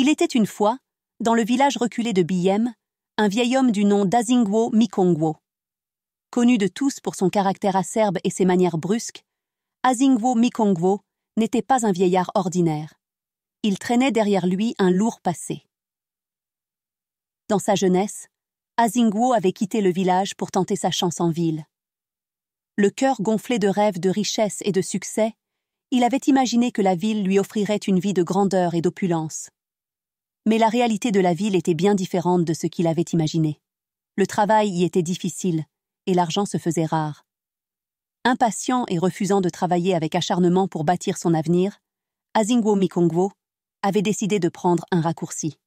Il était une fois, dans le village reculé de Biyem, un vieil homme du nom d'Azingwo Mikongwo. Connu de tous pour son caractère acerbe et ses manières brusques, Azingwo Mikongwo n'était pas un vieillard ordinaire. Il traînait derrière lui un lourd passé. Dans sa jeunesse, Azingwo avait quitté le village pour tenter sa chance en ville. Le cœur gonflé de rêves de richesse et de succès, il avait imaginé que la ville lui offrirait une vie de grandeur et d'opulence. Mais la réalité de la ville était bien différente de ce qu'il avait imaginé. Le travail y était difficile, et l'argent se faisait rare. Impatient et refusant de travailler avec acharnement pour bâtir son avenir, Azingwo Mikongwo avait décidé de prendre un raccourci.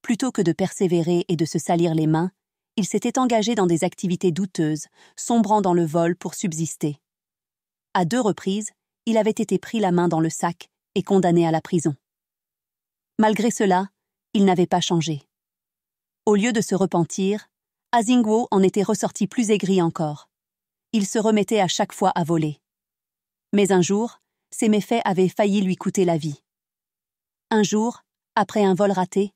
Plutôt que de persévérer et de se salir les mains, il s'était engagé dans des activités douteuses, sombrant dans le vol pour subsister. À 2 reprises, il avait été pris la main dans le sac et condamné à la prison. Malgré cela, il n'avait pas changé. Au lieu de se repentir, Azingwo en était ressorti plus aigri encore. Il se remettait à chaque fois à voler. Mais un jour, ses méfaits avaient failli lui coûter la vie. Un jour, après un vol raté,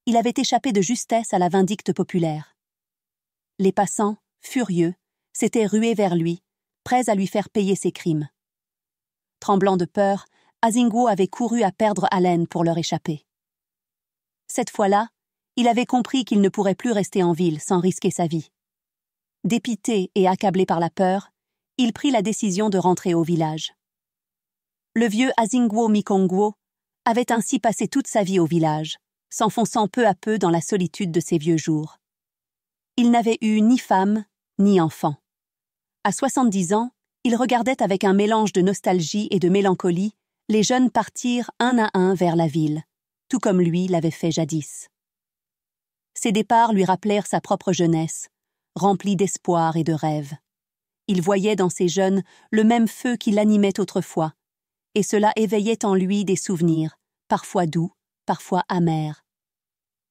il avait échappé de justesse à la vindicte populaire. Les passants, furieux, s'étaient rués vers lui, prêts à lui faire payer ses crimes. Tremblant de peur, Azingwo avait couru à perdre haleine pour leur échapper. Cette fois-là, il avait compris qu'il ne pourrait plus rester en ville sans risquer sa vie. Dépité et accablé par la peur, il prit la décision de rentrer au village. Le vieux Azingwo Mikongwo avait ainsi passé toute sa vie au village, s'enfonçant peu à peu dans la solitude de ses vieux jours. Il n'avait eu ni femme, ni enfant. À 70 ans, il regardait avec un mélange de nostalgie et de mélancolie les jeunes partir un à un vers la ville, tout comme lui l'avait fait jadis. Ces départs lui rappelèrent sa propre jeunesse, remplie d'espoir et de rêves. Il voyait dans ces jeunes le même feu qui l'animait autrefois, et cela éveillait en lui des souvenirs, parfois doux, parfois amers.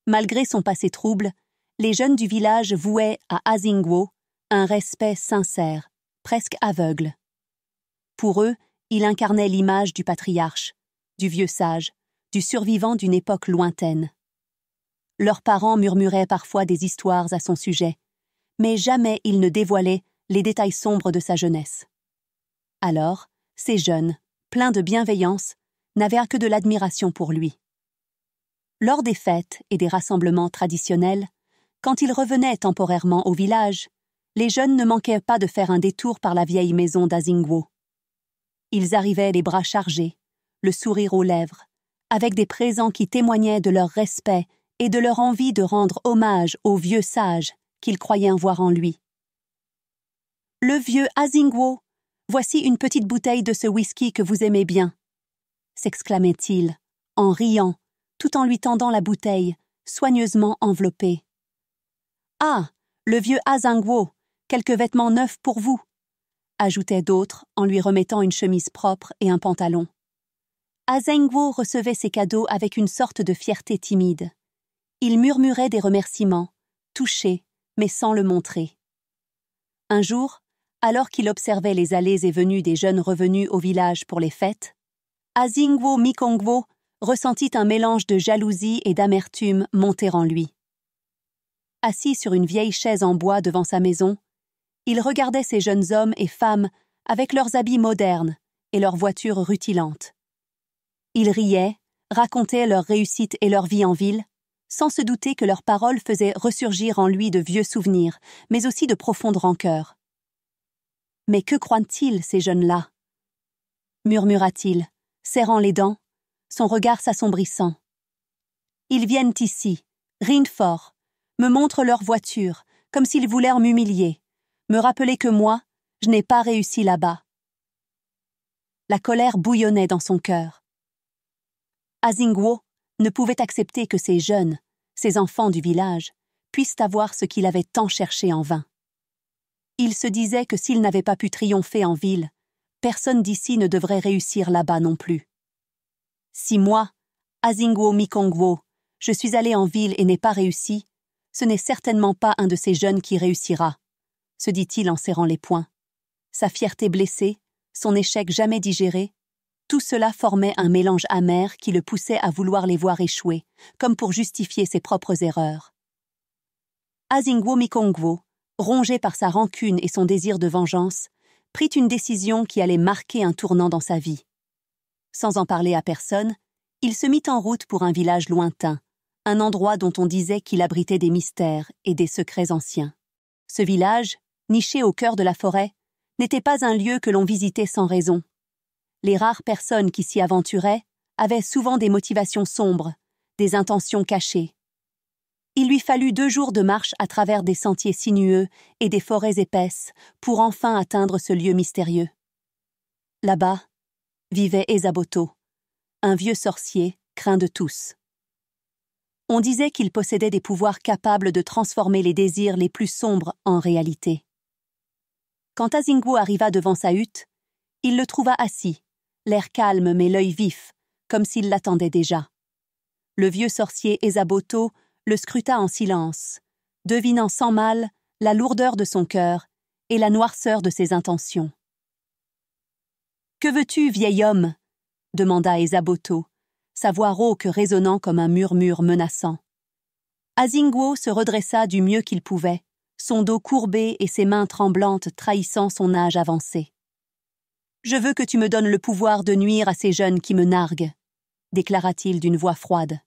Malgré son passé trouble, les jeunes du village vouaient à Azingwo un respect sincère, presque aveugle. Pour eux, il incarnait l'image du patriarche, du vieux sage, du survivant d'une époque lointaine. Leurs parents murmuraient parfois des histoires à son sujet, mais jamais ils ne dévoilaient les détails sombres de sa jeunesse. Alors, ces jeunes, pleins de bienveillance, n'avaient que de l'admiration pour lui. Lors des fêtes et des rassemblements traditionnels, quand ils revenaient temporairement au village, les jeunes ne manquaient pas de faire un détour par la vieille maison d'Azingwo. Ils arrivaient les bras chargés, le sourire aux lèvres, avec des présents qui témoignaient de leur respect et de leur envie de rendre hommage au vieux sage qu'ils croyaient voir en lui. « Le vieux Azingwo, voici une petite bouteille de ce whisky que vous aimez bien », s'exclamait-il, en riant, tout en lui tendant la bouteille, soigneusement enveloppée. « Ah, le vieux Azingwo, quelques vêtements neufs pour vous », ajoutaient d'autres en lui remettant une chemise propre et un pantalon. Azingwo recevait ces cadeaux avec une sorte de fierté timide. Il murmurait des remerciements, touché, mais sans le montrer. Un jour, alors qu'il observait les allées et venues des jeunes revenus au village pour les fêtes, Azingwo Mikongwo ressentit un mélange de jalousie et d'amertume monter en lui. Assis sur une vieille chaise en bois devant sa maison, il regardait ces jeunes hommes et femmes avec leurs habits modernes et leurs voitures rutilantes. Il riait, racontait leur réussite et leur vie en ville, sans se douter que leurs paroles faisaient ressurgir en lui de vieux souvenirs, mais aussi de profondes rancœurs. « Mais que croient-ils, ces jeunes-là » murmura-t-il, serrant les dents, son regard s'assombrissant. « Ils viennent ici, rient fort, me montrent leur voiture, comme s'ils voulaient m'humilier, me rappeler que moi, je n'ai pas réussi là-bas. » La colère bouillonnait dans son cœur. Azingwo ne pouvait accepter que ces jeunes, ces enfants du village, puissent avoir ce qu'il avait tant cherché en vain. Il se disait que s'il n'avait pas pu triompher en ville, personne d'ici ne devrait réussir là-bas non plus. Si moi, Azingwo Mikongwo, je suis allé en ville et n'ai pas réussi, ce n'est certainement pas un de ces jeunes qui réussira, se dit-il en serrant les poings. Sa fierté blessée, son échec jamais digéré, Tout cela formait un mélange amer qui le poussait à vouloir les voir échouer, comme pour justifier ses propres erreurs. Azingwo Mikongwo, rongé par sa rancune et son désir de vengeance, prit une décision qui allait marquer un tournant dans sa vie. Sans en parler à personne, il se mit en route pour un village lointain, un endroit dont on disait qu'il abritait des mystères et des secrets anciens. Ce village, niché au cœur de la forêt, n'était pas un lieu que l'on visitait sans raison. Les rares personnes qui s'y aventuraient avaient souvent des motivations sombres, des intentions cachées. Il lui fallut 2 jours de marche à travers des sentiers sinueux et des forêts épaisses pour enfin atteindre ce lieu mystérieux. Là-bas vivait Esaboto, un vieux sorcier craint de tous. On disait qu'il possédait des pouvoirs capables de transformer les désirs les plus sombres en réalité. Quand Azingwo arriva devant sa hutte, il le trouva assis, l'air calme mais l'œil vif, comme s'il l'attendait déjà. Le vieux sorcier Esaboto le scruta en silence, devinant sans mal la lourdeur de son cœur et la noirceur de ses intentions. « Que veux-tu, vieil homme » demanda Esaboto, sa voix rauque résonnant comme un murmure menaçant. Azingwo se redressa du mieux qu'il pouvait, son dos courbé et ses mains tremblantes trahissant son âge avancé. « Je veux que tu me donnes le pouvoir de nuire à ces jeunes qui me narguent, » déclara-t-il d'une voix froide.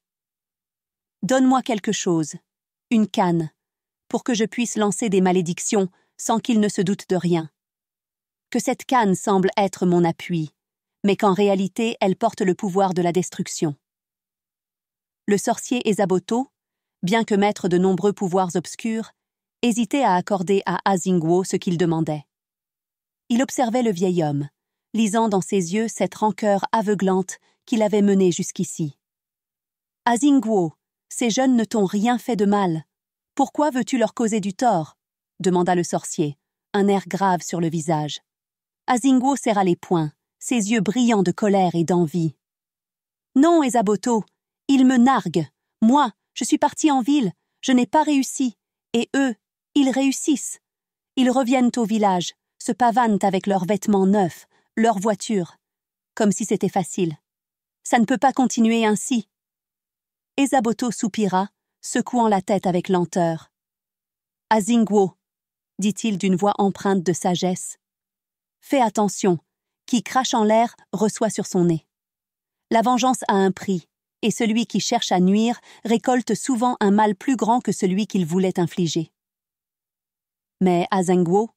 « Donne-moi quelque chose, une canne, pour que je puisse lancer des malédictions sans qu'ils ne se doutent de rien. Que cette canne semble être mon appui, mais qu'en réalité elle porte le pouvoir de la destruction. » Le sorcier Esaboto, bien que maître de nombreux pouvoirs obscurs, hésitait à accorder à Azingwo ce qu'il demandait. Il observait le vieil homme, lisant dans ses yeux cette rancœur aveuglante qui l'avait mené jusqu'ici. « Azingwo, ces jeunes ne t'ont rien fait de mal. Pourquoi veux-tu leur causer du tort ?» demanda le sorcier, un air grave sur le visage. Azingwo serra les poings, ses yeux brillants de colère et d'envie. « Non, Esaboto, ils me narguent. Moi, je suis parti en ville, je n'ai pas réussi. Et eux, ils réussissent. Ils reviennent au village, se pavanent avec leurs vêtements neufs, leurs voitures. Comme si c'était facile. Ça ne peut pas continuer ainsi. » Esaboto soupira, secouant la tête avec lenteur. « Azingwo, » dit-il d'une voix empreinte de sagesse. « Fais attention, qui crache en l'air reçoit sur son nez. La vengeance a un prix, et celui qui cherche à nuire récolte souvent un mal plus grand que celui qu'il voulait infliger. » Mais Azingwo,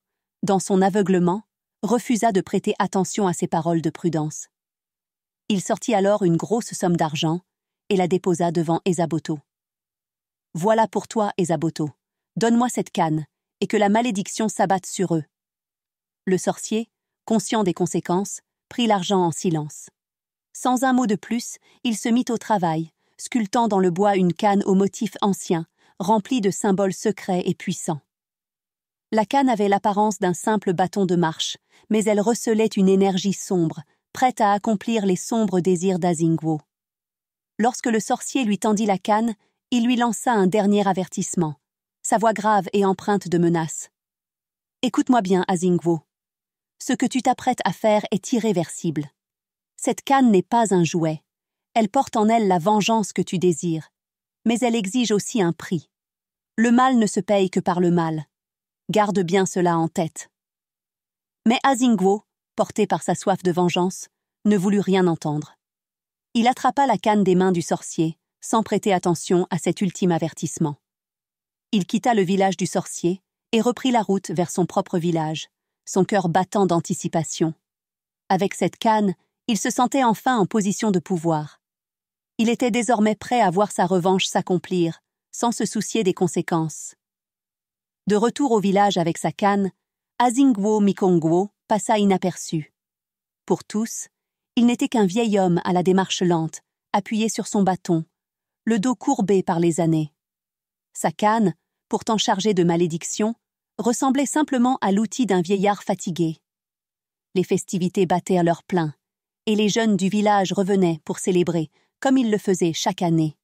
dans son aveuglement, refusa de prêter attention à ces paroles de prudence. Il sortit alors une grosse somme d'argent et la déposa devant Esaboto. « Voilà pour toi, Esaboto. Donne-moi cette canne, et que la malédiction s'abatte sur eux. » Le sorcier, conscient des conséquences, prit l'argent en silence. Sans un mot de plus, il se mit au travail, sculptant dans le bois une canne au motif ancien, remplie de symboles secrets et puissants. La canne avait l'apparence d'un simple bâton de marche, mais elle recelait une énergie sombre, prête à accomplir les sombres désirs d'Azingwo. Lorsque le sorcier lui tendit la canne, il lui lança un dernier avertissement, sa voix grave et empreinte de menace. « Écoute-moi bien, Azingwo. Ce que tu t'apprêtes à faire est irréversible. Cette canne n'est pas un jouet. Elle porte en elle la vengeance que tu désires. Mais elle exige aussi un prix. Le mal ne se paye que par le mal. Garde bien cela en tête. » Mais Azingwo, porté par sa soif de vengeance, ne voulut rien entendre. Il attrapa la canne des mains du sorcier, sans prêter attention à cet ultime avertissement. Il quitta le village du sorcier et reprit la route vers son propre village, son cœur battant d'anticipation. Avec cette canne, il se sentait enfin en position de pouvoir. Il était désormais prêt à voir sa revanche s'accomplir, sans se soucier des conséquences. De retour au village avec sa canne, Azingwo Mikongwo passa inaperçu. Pour tous, il n'était qu'un vieil homme à la démarche lente, appuyé sur son bâton, le dos courbé par les années. Sa canne, pourtant chargée de malédictions, ressemblait simplement à l'outil d'un vieillard fatigué. Les festivités battaient à leur plein, et les jeunes du village revenaient pour célébrer, comme ils le faisaient chaque année.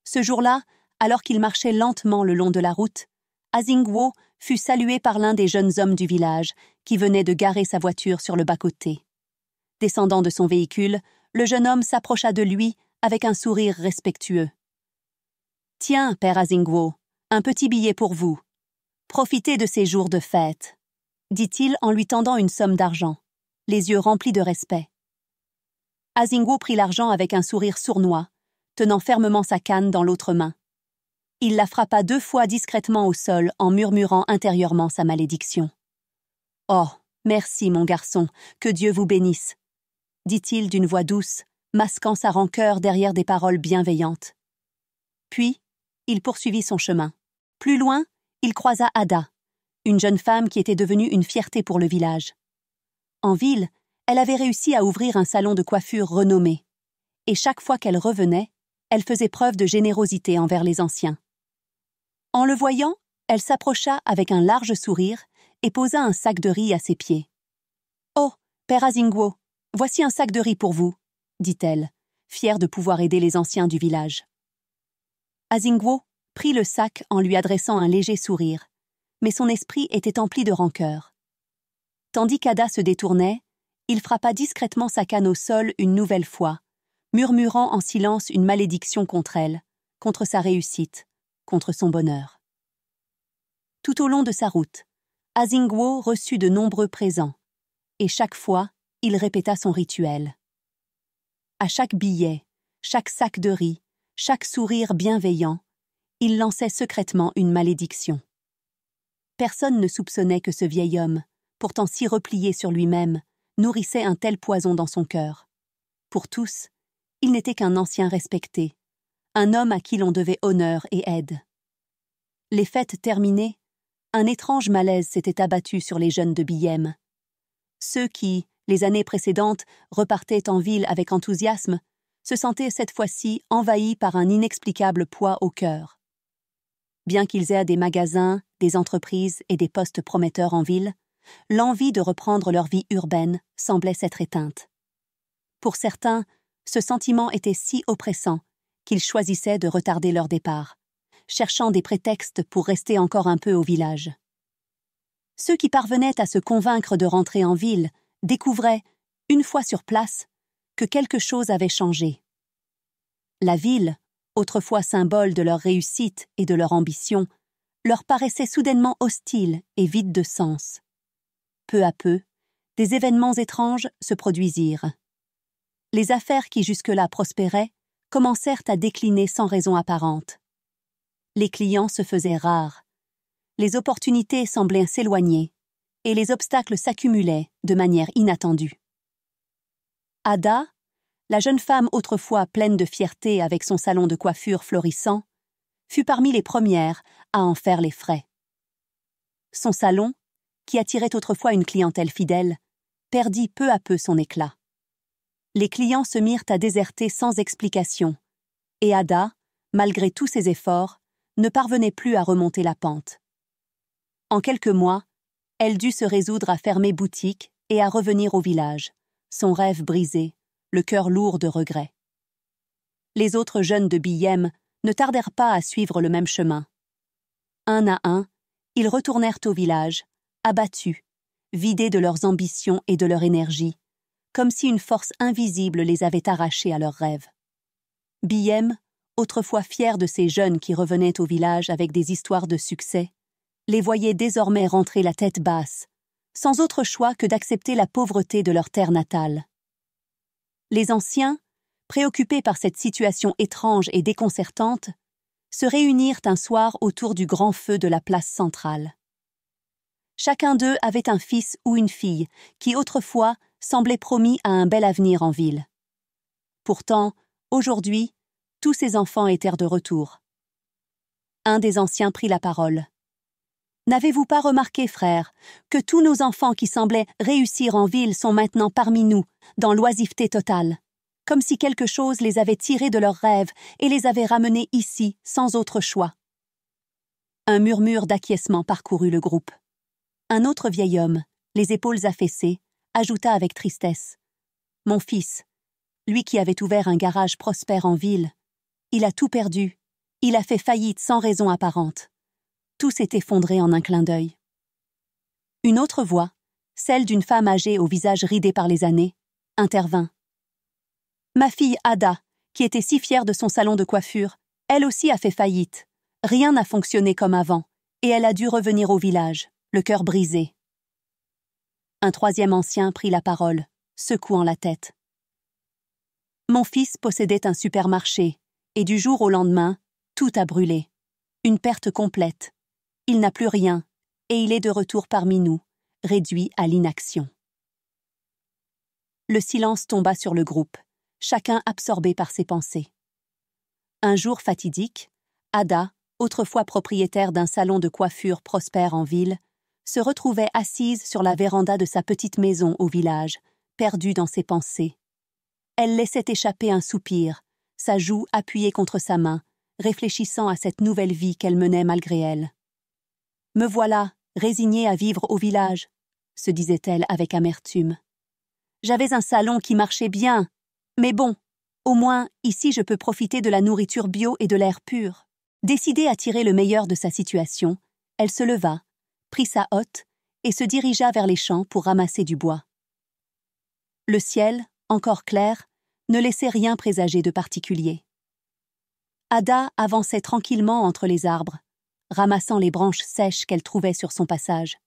Ce jour-là, alors qu'il marchait lentement le long de la route, Azingwo fut salué par l'un des jeunes hommes du village, qui venait de garer sa voiture sur le bas-côté. Descendant de son véhicule, le jeune homme s'approcha de lui avec un sourire respectueux. « Tiens, père Asingwo, un petit billet pour vous. Profitez de ces jours de fête, » dit-il en lui tendant une somme d'argent, les yeux remplis de respect. Asingwo prit l'argent avec un sourire sournois, tenant fermement sa canne dans l'autre main. Il la frappa 2 fois discrètement au sol en murmurant intérieurement sa malédiction. « Oh, merci, mon garçon, que Dieu vous bénisse », dit-il d'une voix douce, masquant sa rancœur derrière des paroles bienveillantes. Puis, il poursuivit son chemin. Plus loin, il croisa Ada, une jeune femme qui était devenue une fierté pour le village. En ville, elle avait réussi à ouvrir un salon de coiffure renommé, et chaque fois qu'elle revenait, elle faisait preuve de générosité envers les anciens. En le voyant, elle s'approcha avec un large sourire et posa un sac de riz à ses pieds. « Oh, père Asingwo, voici un sac de riz pour vous, » dit-elle, fière de pouvoir aider les anciens du village. Asingwo prit le sac en lui adressant un léger sourire, mais son esprit était empli de rancœur. Tandis qu'Ada se détournait, il frappa discrètement sa canne au sol une nouvelle fois, murmurant en silence une malédiction contre elle, contre sa réussite, contre son bonheur. Tout au long de sa route, Asingwo reçut de nombreux présents, et chaque fois, il répéta son rituel. À chaque billet, chaque sac de riz, chaque sourire bienveillant, il lançait secrètement une malédiction. Personne ne soupçonnait que ce vieil homme, pourtant si replié sur lui-même, nourrissait un tel poison dans son cœur. Pour tous, il n'était qu'un ancien respecté, un homme à qui l'on devait honneur et aide. Les fêtes terminées, un étrange malaise s'était abattu sur les jeunes de Biyem. Ceux qui, les années précédentes, repartaient en ville avec enthousiasme, se sentaient cette fois-ci envahis par un inexplicable poids au cœur. Bien qu'ils aient des magasins, des entreprises et des postes prometteurs en ville, l'envie de reprendre leur vie urbaine semblait s'être éteinte. Pour certains, ce sentiment était si oppressant qu'ils choisissaient de retarder leur départ, cherchant des prétextes pour rester encore un peu au village. Ceux qui parvenaient à se convaincre de rentrer en ville découvraient, une fois sur place, que quelque chose avait changé. La ville, autrefois symbole de leur réussite et de leur ambition, leur paraissait soudainement hostile et vide de sens. Peu à peu, des événements étranges se produisirent. Les affaires qui jusque-là prospéraient commencèrent à décliner sans raison apparente. Les clients se faisaient rares, les opportunités semblaient s'éloigner, et les obstacles s'accumulaient de manière inattendue. Ada, la jeune femme autrefois pleine de fierté avec son salon de coiffure florissant, fut parmi les premières à en faire les frais. Son salon, qui attirait autrefois une clientèle fidèle, perdit peu à peu son éclat. Les clients se mirent à déserter sans explication, et Ada, malgré tous ses efforts, ne parvenait plus à remonter la pente. En quelques mois, elle dut se résoudre à fermer boutique et à revenir au village, son rêve brisé, le cœur lourd de regrets. Les autres jeunes de Biyem ne tardèrent pas à suivre le même chemin. Un à un, ils retournèrent au village, abattus, vidés de leurs ambitions et de leur énergie, comme si une force invisible les avait arrachés à leurs rêves. Biyem, autrefois fier de ces jeunes qui revenaient au village avec des histoires de succès, les voyait désormais rentrer la tête basse, sans autre choix que d'accepter la pauvreté de leur terre natale. Les anciens, préoccupés par cette situation étrange et déconcertante, se réunirent un soir autour du grand feu de la place centrale. Chacun d'eux avait un fils ou une fille qui autrefois semblait promis à un bel avenir en ville. Pourtant, aujourd'hui, tous ces enfants étaient de retour. Un des anciens prit la parole. « N'avez-vous pas remarqué, frère, que tous nos enfants qui semblaient réussir en ville sont maintenant parmi nous, dans l'oisiveté totale, comme si quelque chose les avait tirés de leurs rêves et les avait ramenés ici, sans autre choix. » Un murmure d'acquiescement parcourut le groupe. Un autre vieil homme, les épaules affaissées, ajouta avec tristesse. « Mon fils, lui qui avait ouvert un garage prospère en ville, il a tout perdu, il a fait faillite sans raison apparente. Tout s'est effondré en un clin d'œil. » Une autre voix, celle d'une femme âgée au visage ridé par les années, intervint. Ma fille Ada, qui était si fière de son salon de coiffure, elle aussi a fait faillite. Rien n'a fonctionné comme avant, et elle a dû revenir au village, le cœur brisé. Un troisième ancien prit la parole, secouant la tête. Mon fils possédait un supermarché, et du jour au lendemain, tout a brûlé. Une perte complète. Il n'a plus rien, et il est de retour parmi nous, réduit à l'inaction. Le silence tomba sur le groupe, chacun absorbé par ses pensées. Un jour fatidique, Ada, autrefois propriétaire d'un salon de coiffure prospère en ville, se retrouvait assise sur la véranda de sa petite maison au village, perdue dans ses pensées. Elle laissait échapper un soupir, sa joue appuyée contre sa main, réfléchissant à cette nouvelle vie qu'elle menait malgré elle. « Me voilà, résignée à vivre au village », se disait-elle avec amertume. « J'avais un salon qui marchait bien, mais bon, au moins, ici je peux profiter de la nourriture bio et de l'air pur. » Décidée à tirer le meilleur de sa situation, elle se leva, prit sa hotte et se dirigea vers les champs pour ramasser du bois. Le ciel, encore clair, ne laissait rien présager de particulier. Ada avançait tranquillement entre les arbres, ramassant les branches sèches qu'elle trouvait sur son passage.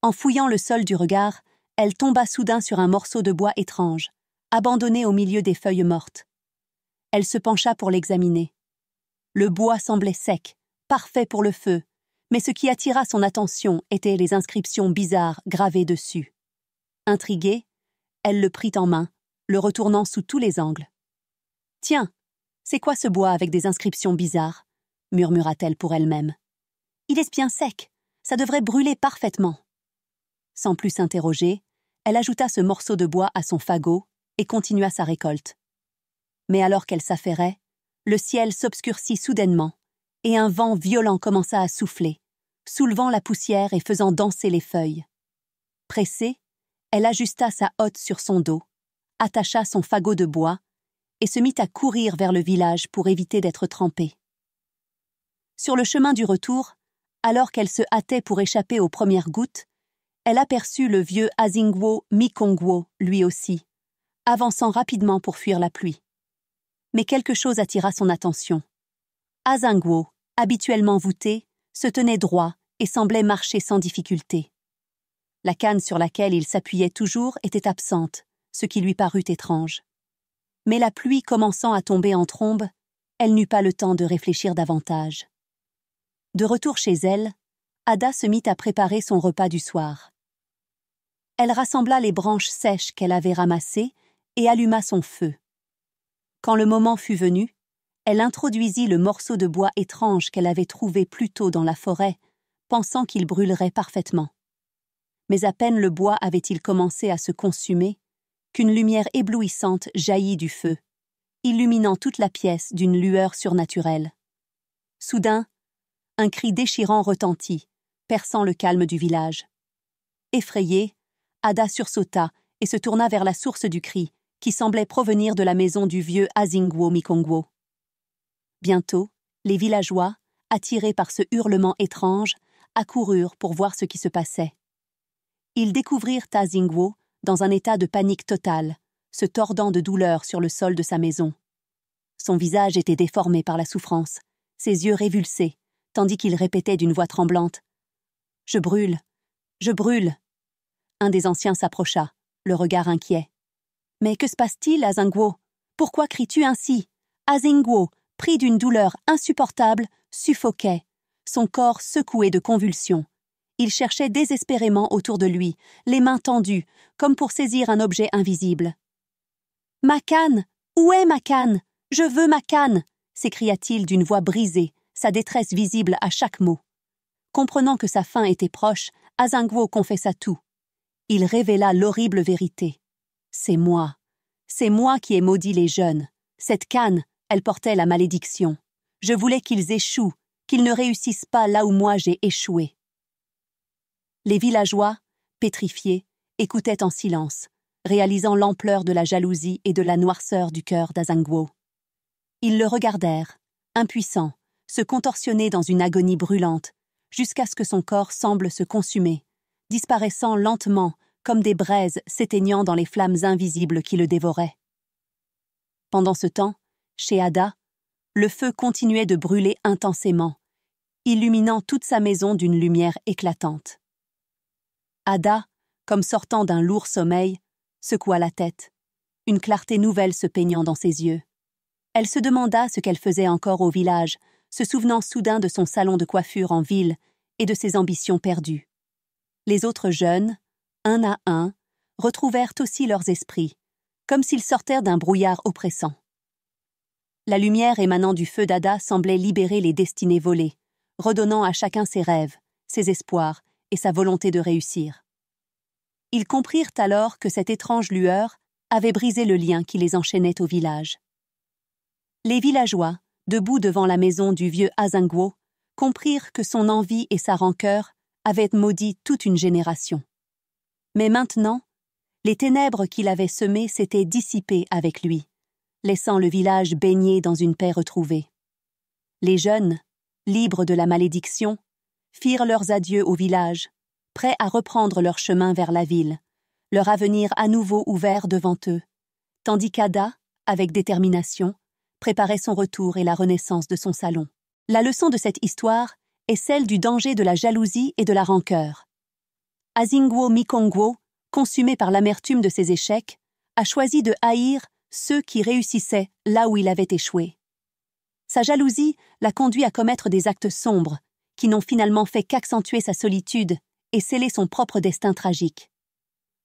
En fouillant le sol du regard, elle tomba soudain sur un morceau de bois étrange, abandonné au milieu des feuilles mortes. Elle se pencha pour l'examiner. Le bois semblait sec, parfait pour le feu, mais ce qui attira son attention étaient les inscriptions bizarres gravées dessus. Intriguée, elle le prit en main, le retournant sous tous les angles. « Tiens, c'est quoi ce bois avec des inscriptions bizarres ?» murmura-t-elle pour elle-même. « Il est bien sec, ça devrait brûler parfaitement. » Sans plus s'interroger, elle ajouta ce morceau de bois à son fagot et continua sa récolte. Mais alors qu'elle s'affairait, le ciel s'obscurcit soudainement, et un vent violent commença à souffler, soulevant la poussière et faisant danser les feuilles. Pressée, elle ajusta sa hotte sur son dos, attacha son fagot de bois, et se mit à courir vers le village pour éviter d'être trempée. Sur le chemin du retour, alors qu'elle se hâtait pour échapper aux premières gouttes, elle aperçut le vieux Azingwo Mikongwo, lui aussi, avançant rapidement pour fuir la pluie. Mais quelque chose attira son attention. Azingwo, habituellement voûté, se tenait droit et semblait marcher sans difficulté. La canne sur laquelle il s'appuyait toujours était absente, ce qui lui parut étrange. Mais la pluie commençant à tomber en trombe, elle n'eut pas le temps de réfléchir davantage. De retour chez elle, Ada se mit à préparer son repas du soir. Elle rassembla les branches sèches qu'elle avait ramassées et alluma son feu. Quand le moment fut venu, elle introduisit le morceau de bois étrange qu'elle avait trouvé plus tôt dans la forêt, pensant qu'il brûlerait parfaitement. Mais à peine le bois avait-il commencé à se consumer, qu'une lumière éblouissante jaillit du feu, illuminant toute la pièce d'une lueur surnaturelle. Soudain, un cri déchirant retentit, perçant le calme du village. Effrayée, Ada sursauta et se tourna vers la source du cri, qui semblait provenir de la maison du vieux Azingwo Mikongwo. Bientôt, les villageois, attirés par ce hurlement étrange, accoururent pour voir ce qui se passait. Ils découvrirent Azingwo dans un état de panique totale, se tordant de douleur sur le sol de sa maison. Son visage était déformé par la souffrance, ses yeux révulsés, tandis qu'il répétait d'une voix tremblante « Je brûle, je brûle !» Un des anciens s'approcha, le regard inquiet. « Mais que se passe-t-il, Azingwo? Pourquoi cries-tu ainsi ?» Azingwo, pris d'une douleur insupportable, suffoquait, son corps secoué de convulsions. Il cherchait désespérément autour de lui, les mains tendues, comme pour saisir un objet invisible. « Ma canne! Où est ma canne? Je veux ma canne !» s'écria-t-il d'une voix brisée, sa détresse visible à chaque mot. Comprenant que sa fin était proche, Azingwo confessa tout. Il révéla l'horrible vérité. « C'est moi qui ai maudit les jeunes. Cette canne, elle portait la malédiction. Je voulais qu'ils échouent, qu'ils ne réussissent pas là où moi j'ai échoué. » Les villageois, pétrifiés, écoutaient en silence, réalisant l'ampleur de la jalousie et de la noirceur du cœur d'Azingwo. Ils le regardèrent, impuissant, se contorsionner dans une agonie brûlante, jusqu'à ce que son corps semble se consumer, disparaissant lentement comme des braises s'éteignant dans les flammes invisibles qui le dévoraient. Pendant ce temps, chez Ada, le feu continuait de brûler intensément, illuminant toute sa maison d'une lumière éclatante. Ada, comme sortant d'un lourd sommeil, secoua la tête, une clarté nouvelle se peignant dans ses yeux. Elle se demanda ce qu'elle faisait encore au village, se souvenant soudain de son salon de coiffure en ville et de ses ambitions perdues. Les autres jeunes, un à un, retrouvèrent aussi leurs esprits, comme s'ils sortaient d'un brouillard oppressant. La lumière émanant du feu d'Ada semblait libérer les destinées volées, redonnant à chacun ses rêves, ses espoirs et sa volonté de réussir. Ils comprirent alors que cette étrange lueur avait brisé le lien qui les enchaînait au village. Les villageois, debout devant la maison du vieux Azingwo, comprirent que son envie et sa rancœur avaient maudit toute une génération. Mais maintenant, les ténèbres qu'il avait semées s'étaient dissipées avec lui, laissant le village baigné dans une paix retrouvée. Les jeunes, libres de la malédiction, firent leurs adieux au village, prêts à reprendre leur chemin vers la ville, leur avenir à nouveau ouvert devant eux, tandis qu'Ada, avec détermination, préparait son retour et la renaissance de son salon. La leçon de cette histoire est celle du danger de la jalousie et de la rancœur. Azingwo Mikongwo, consumé par l'amertume de ses échecs, a choisi de haïr ceux qui réussissaient là où il avait échoué. Sa jalousie l'a conduit à commettre des actes sombres, qui n'ont finalement fait qu'accentuer sa solitude et sceller son propre destin tragique.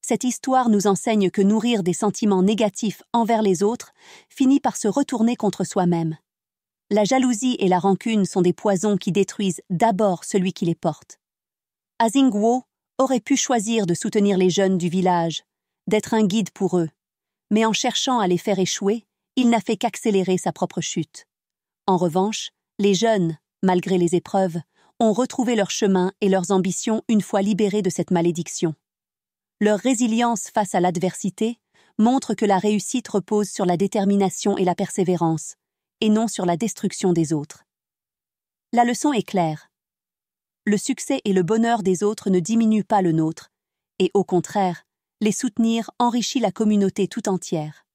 Cette histoire nous enseigne que nourrir des sentiments négatifs envers les autres finit par se retourner contre soi-même. La jalousie et la rancune sont des poisons qui détruisent d'abord celui qui les porte. Azingwo aurait pu choisir de soutenir les jeunes du village, d'être un guide pour eux, mais en cherchant à les faire échouer, il n'a fait qu'accélérer sa propre chute. En revanche, les jeunes, malgré les épreuves, ont retrouvé leur chemin et leurs ambitions une fois libérés de cette malédiction. Leur résilience face à l'adversité montre que la réussite repose sur la détermination et la persévérance, et non sur la destruction des autres. La leçon est claire. Le succès et le bonheur des autres ne diminuent pas le nôtre, et au contraire, les soutenir enrichit la communauté tout entière.